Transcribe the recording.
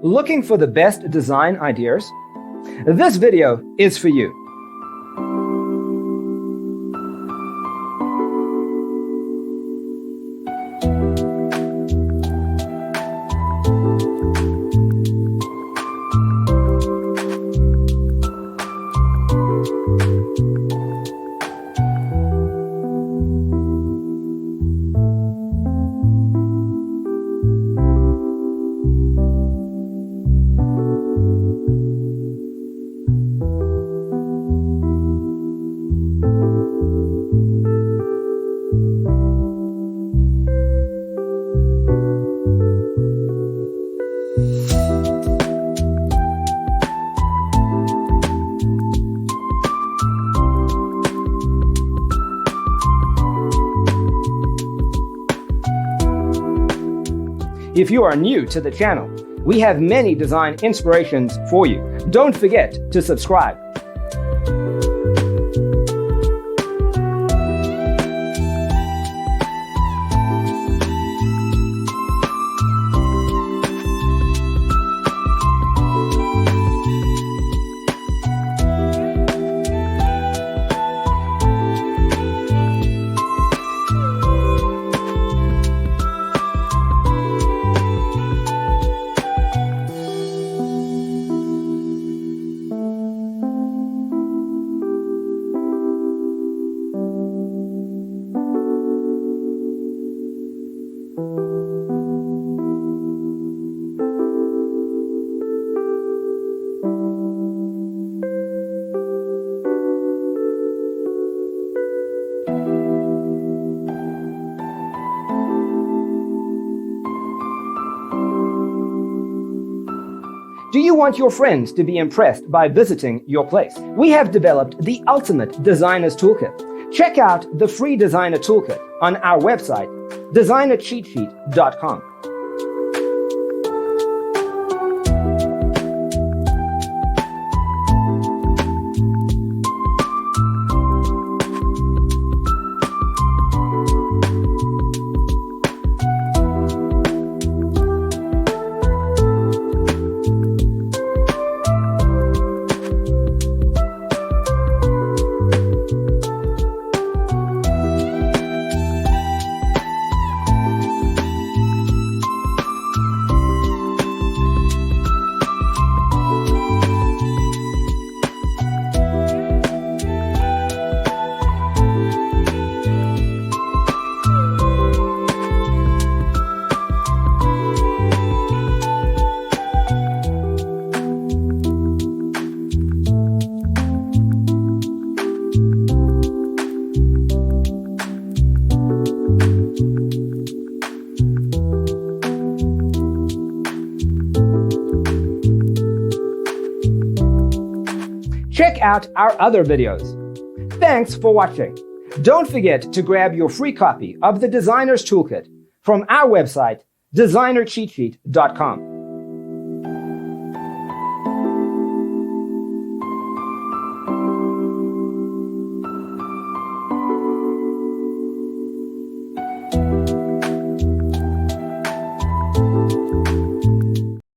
Looking for the best design ideas? This video is for you. If you are new to the channel, we have many design inspirations for you. Don't forget to subscribe. Do you want your friends to be impressed by visiting your place? We have developed the ultimate designer's toolkit. Check out the free designer toolkit on our website, designercheatsheet.com. Check out our other videos. Thanks for watching. Don't forget to grab your free copy of the Designer's Toolkit from our website, designercheatsheet.com.